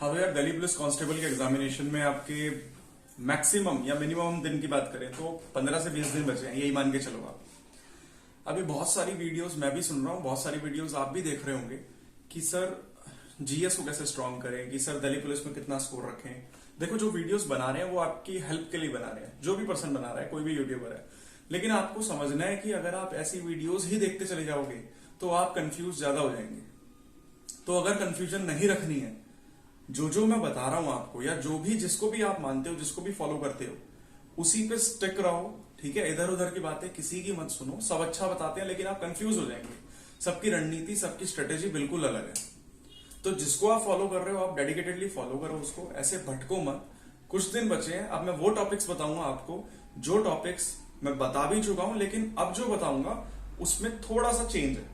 हाँ भैया, Delhi police constable के एग्जामिनेशन में आपके मैक्सिमम या मिनिमम दिन की बात करें तो 15 से 20 दिन बचे हैं, यही मान के चलो आप। अभी बहुत सारी वीडियोस मैं भी सुन रहा हूँ, बहुत सारी वीडियोस आप भी देख रहे होंगे कि सर जीएस को कैसे स्ट्रॉन्ग करें, कि सर दिल्ली पुलिस में कितना स्कोर रखें। देखो, जो वीडियोस बना रहे हैं वो आपकी हेल्प के लिए बना रहे हैं, जो भी पर्सन बना रहा है, कोई भी यूट्यूबर है। लेकिन आपको समझना है कि अगर आप ऐसी वीडियोस ही देखते चले जाओगे तो आप कंफ्यूज ज्यादा हो जाएंगे। तो अगर कंफ्यूजन नहीं रखनी है, जो मैं बता रहा हूं आपको, या जो भी जिसको भी आप मानते हो, जिसको भी फॉलो करते हो, उसी पे स्टिक रहो। ठीक है, इधर उधर की बातें किसी की मत सुनो। सब अच्छा बताते हैं लेकिन आप कंफ्यूज हो जाएंगे। सबकी रणनीति, सबकी स्ट्रेटेजी बिल्कुल अलग है। तो जिसको आप फॉलो कर रहे हो आप डेडिकेटेडली फॉलो करो उसको, ऐसे भटको मत। कुछ दिन बचे हैं, अब मैं वो टॉपिक्स बताऊंगा आपको जो टॉपिक्स मैं बता भी चुका हूं, लेकिन अब जो बताऊंगा उसमें थोड़ा सा चेंज है।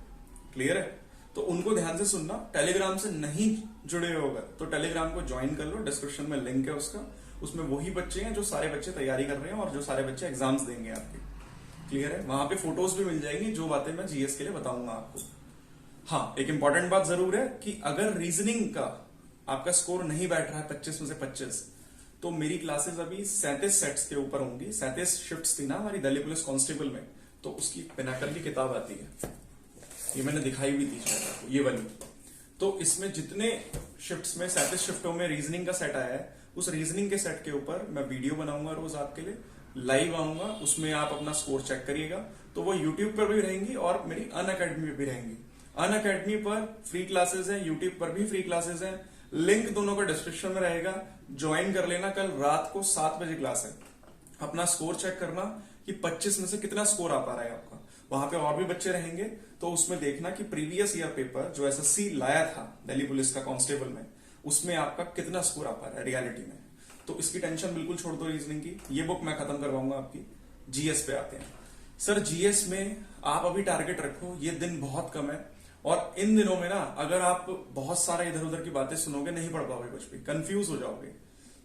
क्लियर है? तो उनको ध्यान से सुनना। टेलीग्राम से नहीं जुड़े होगा तो टेलीग्राम को ज्वाइन कर लो, डिस्क्रिप्शन में लिंक है उसका। उसमें वही बच्चे हैं जो सारे बच्चे तैयारी कर रहे हैं और जो सारे बच्चे एग्जाम्स देंगे आपके। क्लियर है? वहां पे फोटोज भी मिल जाएंगी जो बातें मैं जीएस के लिए बताऊंगा आपको। हाँ, एक इंपॉर्टेंट बात जरूर है कि अगर रीजनिंग का आपका स्कोर नहीं बैठ रहा है 25 में से 25, तो मेरी क्लासेस अभी 37 सेट्स के ऊपर होंगी। 37 शिफ्ट्स थी ना हमारी दिल्ली पुलिस कांस्टेबल में, तो उसकी पिनाकल की किताब आती है, ये मैंने दिखाई हुई थी शायद आपको, ये वाली। तो इसमें जितने शिफ्ट्स में 37 शिफ्टों में रीजनिंग का सेट आया है, उस रीजनिंग के सेट के ऊपर मैं वीडियो बनाऊंगा रोज आपके लिए, लाइव आऊंगा, उसमें आप अपना स्कोर चेक करिएगा। तो वो यूट्यूब पर भी रहेंगी और मेरी अन अकेडमी पर भी रहेंगी। अन अकेडमी पर फ्री क्लासेस है, यूट्यूब पर भी फ्री क्लासेस है। लिंक दोनों का डिस्क्रिप्शन में रहेगा, ज्वाइन कर लेना। कल रात को 7 बजे क्लास है। अपना स्कोर चेक करना कि 25 में से कितना स्कोर आ पा रहा है आपका। वहां पे और भी बच्चे रहेंगे, तो उसमें देखना कि प्रीवियस ईयर पेपर जो एसएससी लाया था दिल्ली पुलिस का कांस्टेबल में, उसमें आपका कितना स्कोर आ पा रहा है रियलिटी में। तो इसकी टेंशन बिल्कुल छोड़ दो रीजनिंग की, ये बुक मैं खत्म करवाऊंगा आपकी। जीएस पे आते हैं। सर जीएस में आप अभी टारगेट रखो, ये दिन बहुत कम है, और इन दिनों में ना अगर आप बहुत सारा इधर उधर की बातें सुनोगे नहीं पढ़ पाओगे, कुछ भी कंफ्यूज हो जाओगे।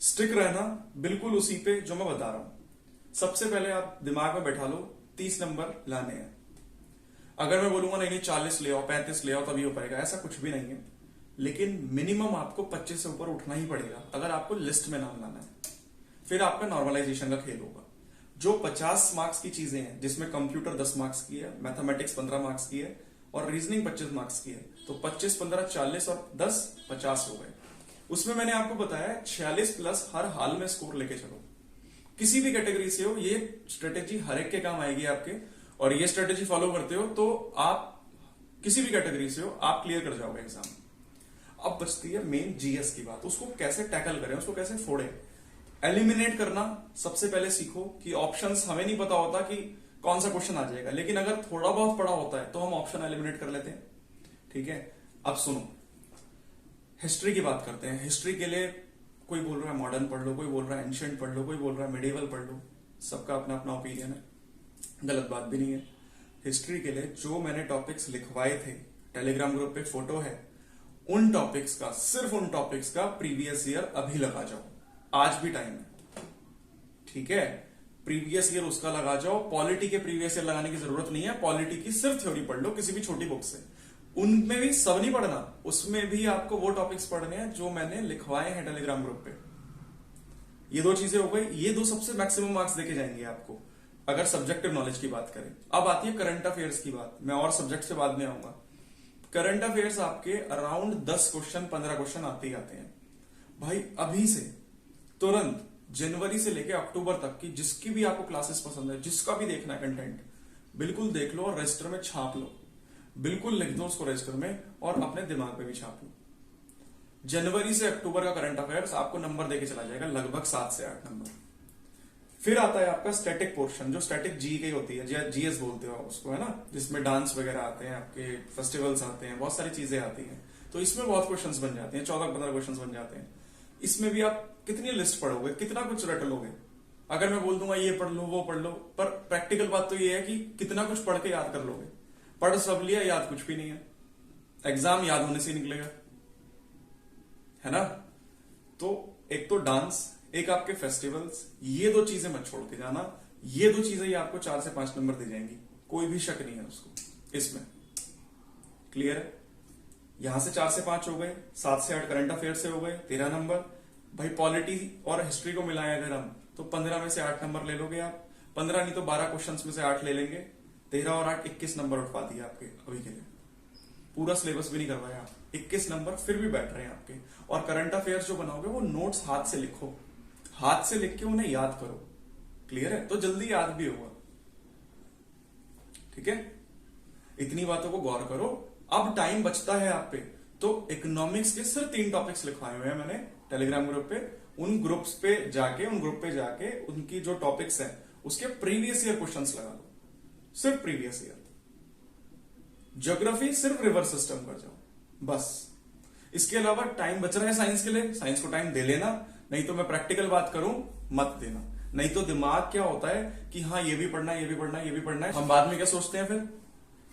स्टिक रहना बिल्कुल उसी पे जो मैं बता रहा हूं। सबसे पहले आप दिमाग में बैठा लो 30 नंबर लाने हैं। अगर मैं बोलूंगा नहीं 40 ले आओ, 35 ले आओ तभी हो पाएगा, ऐसा कुछ भी नहीं है। लेकिन मिनिमम आपको 25 से ऊपर उठना ही पड़ेगा अगर आपको लिस्ट में नाम लाना है। फिर आपका नॉर्मलाइजेशन का खेल होगा। जो 50 मार्क्स की चीजें हैं, जिसमें कंप्यूटर 10 मार्क्स की है, मैथमेटिक्स 15 मार्क्स की है और रीजनिंग 25 मार्क्स की है, तो 25, 15, 40 और 10 50 हो गए। उसमें मैंने आपको बताया 46 प्लस हर हाल में स्कोर लेके चलो। किसी भी कैटेगरी से हो, ये स्ट्रेटेजी हर एक के काम आएगी आपके, और ये स्ट्रेटेजी फॉलो करते हो तो आप किसी भी कैटेगरी से हो, आप क्लियर कर जाओगे एग्जाम। अब बचती है मेन जीएस की बात, उसको कैसे टैकल करें, उसको कैसे फोड़े। एलिमिनेट करना सबसे पहले सीखो कि ऑप्शंस, हमें नहीं पता होता कि कौन सा क्वेश्चन आ जाएगा, लेकिन अगर थोड़ा बहुत पढ़ा होता है तो हम ऑप्शन एलिमिनेट कर लेते हैं। ठीक है, अब सुनो, हिस्ट्री की बात करते हैं। हिस्ट्री के लिए कोई बोल रहा है मॉडर्न पढ़ लो, कोई बोल रहा है एंशिएंट पढ़ लो, कोई बोल रहा है मिडिवल पढ़ लो। सबका अपना अपना ओपिनियन है, गलत बात भी नहीं है। हिस्ट्री के लिए जो मैंने टॉपिक्स लिखवाए थे, टेलीग्राम ग्रुप पे फोटो है, उन टॉपिक्स का, सिर्फ उन टॉपिक्स का प्रीवियस ईयर अभी लगा जाओ, आज भी टाइम है। ठीक है, प्रीवियस ईयर उसका लगा जाओ। पॉलिटी के प्रीवियस ईयर लगाने की जरूरत नहीं है, पॉलिटी की सिर्फ थ्योरी पढ़ लो किसी भी छोटी बुक से। उनमें भी सब नहीं पढ़ना, उसमें भी आपको वो टॉपिक्स पढ़ने हैं जो मैंने लिखवाए हैं टेलीग्राम ग्रुप पे। ये दो चीजें हो गई, ये दो सबसे मैक्सिमम मार्क्स देके जाएंगे आपको अगर सब्जेक्टिव नॉलेज की बात करें। अब आती है करंट अफेयर्स की बात, मैं और सब्जेक्ट से बाद में आऊंगा। करंट अफेयर्स आपके अराउंड 10 क्वेश्चन 15 क्वेश्चन आते ही आते हैं भाई। अभी से तुरंत जनवरी से लेकर अक्टूबर तक की जिसकी भी आपको क्लासेस पसंद है, जिसका भी देखना है कंटेंट, बिल्कुल देख लो और रजिस्टर में छाप लो। बिल्कुल लिख दो उसको रजिस्टर में और अपने दिमाग पे भी छाप लो। जनवरी से अक्टूबर का करंट अफेयर्स आपको नंबर देके चला जाएगा, लगभग 7 से 8 नंबर। फिर आता है आपका स्टैटिक पोर्शन, जो स्टैटिक जी की होती है, जीएस बोलते हो उसको, है ना, जिसमें डांस वगैरह आते हैं, आपके फेस्टिवल्स आते हैं, बहुत सारी चीजें आती हैं। तो इसमें बहुत क्वेश्चंस बन जाते हैं, 14-15 क्वेश्चंस बन जाते हैं। इसमें भी आप कितनी लिस्ट पढ़ोगे, कितना कुछ रट लोगे। अगर मैं बोल दूंगा ये पढ़ लो वो पढ़ लो, पर प्रैक्टिकल बात तो ये है कि कितना कुछ पढ़ के याद कर लोगे। पढ़ सब लिया, याद कुछ भी नहीं है, एग्जाम याद होने से ही निकलेगा, है ना। तो एक तो डांस, एक आपके फेस्टिवल्स, ये दो चीजें मत छोड़ के जाना। ये दो चीजें ही आपको 4 से 5 नंबर दे जाएंगी, कोई भी शक नहीं है उसको इसमें। क्लियर है? यहां से 4 से 5 हो गए, 7 से 8 करंट अफेयर से हो गए, 13 नंबर। भाई पॉलिटी और हिस्ट्री को मिलाएं अगर हम, तो 15 में से 8 नंबर ले लोगे आप। 15 नहीं तो 12 क्वेश्चंस में से 8 ले लेंगे। 13 और 8 21 नंबर उठवा दिए आपके अभी के लिए। पूरा सिलेबस भी नहीं करवाया आप, 21 नंबर फिर भी बैठ रहे हैं आपके। और करंट अफेयर्स जो बनाओगे वो नोट्स हाथ से लिखो, हाथ से लिख के उन्हें याद करो। क्लियर है? तो जल्दी याद भी होगा। ठीक है, इतनी बातों को गौर करो। अब टाइम बचता है आप पे, तो इकोनॉमिक्स के सिर्फ 3 टॉपिक्स लिखवाए हुए हैं मैंने टेलीग्राम ग्रुप पे। उन ग्रुप पे जाके उनकी जो टॉपिक्स हैं उसके प्रीवियस ईयर क्वेश्चंस लगा दो, सिर्फ प्रीवियस ईयर। ज्योग्राफी सिर्फ रिवर सिस्टम कर जाओ बस। इसके अलावा टाइम बच रहा है साइंस के लिए, साइंस को टाइम दे लेना, नहीं तो मैं प्रैक्टिकल बात करूं मत देना। नहीं तो दिमाग क्या होता है कि हाँ ये भी पढ़ना है, ये भी पढ़ना है, ये भी पढ़ना है। हम बाद में क्या सोचते हैं फिर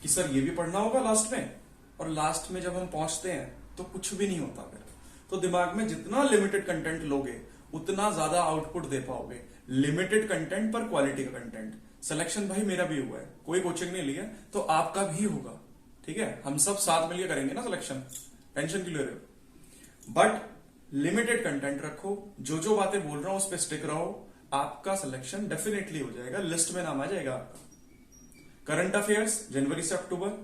कि सर ये भी पढ़ना होगा लास्ट में, और लास्ट में जब हम पहुंचते हैं तो कुछ भी नहीं होता फिर। तो दिमाग में जितना लिमिटेड कंटेंट लोगे उतना ज्यादा आउटपुट दे पाओगे। लिमिटेड कंटेंट पर क्वालिटी का कंटेंट। सिलेक्शन भाई मेरा भी हुआ है, कोई कोचिंग नहीं लिया, तो आपका भी होगा। ठीक है, हम सब साथ मिलकर करेंगे ना सिलेक्शन, टेंशन क्यों ले रहे हो। बट लिमिटेड कंटेंट रखो, जो जो बातें बोल रहा हूं उस पर स्टिक रहो, आपका सिलेक्शन डेफिनेटली हो जाएगा, लिस्ट में नाम आ जाएगा आपका। करंट अफेयर्स जनवरी से अक्टूबर,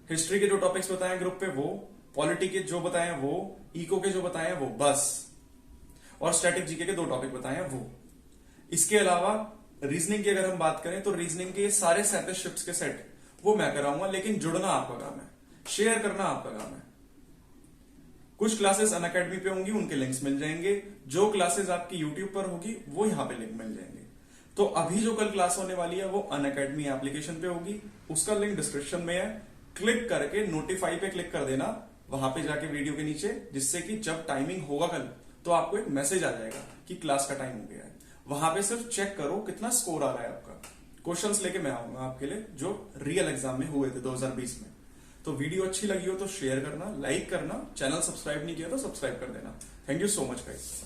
हिस्ट्री के जो टॉपिक्स बताए ग्रुप पे वो, पॉलिटी के जो बताए वो, इको के जो बताए वो बस, और स्टैटिक जीके के 2 टॉपिक बताए वो। इसके अलावा रीजनिंग की अगर हम बात करें तो रीजनिंग के सारे 37 शिफ्ट्स के सेट वो मैं कराऊंगा, लेकिन जुड़ना आपका काम है, शेयर करना आपका काम है। कुछ क्लासेस अनअकैडमी पे होंगी, उनके लिंक्स मिल जाएंगे। जो क्लासेस आपकी यूट्यूब पर होगी वो यहां पे लिंक मिल जाएंगे। तो अभी जो कल क्लास होने वाली है वो अनअकैडमी एप्लीकेशन पे होगी, उसका लिंक डिस्क्रिप्शन में है। क्लिक करके नोटिफाई पे क्लिक कर देना वहां पे जाके वीडियो के नीचे, जिससे कि जब टाइमिंग होगा कल तो आपको एक मैसेज आ जाएगा कि क्लास का टाइम हो गया है। वहां पे सिर्फ चेक करो कितना स्कोर आ रहा है आपका। क्वेश्चंस लेके मैं आऊंगा आपके लिए जो रियल एग्जाम में हुए थे 2020 में। तो वीडियो अच्छी लगी हो तो शेयर करना, लाइक करना, चैनल सब्सक्राइब नहीं किया तो सब्सक्राइब कर देना। Thank you so much guys.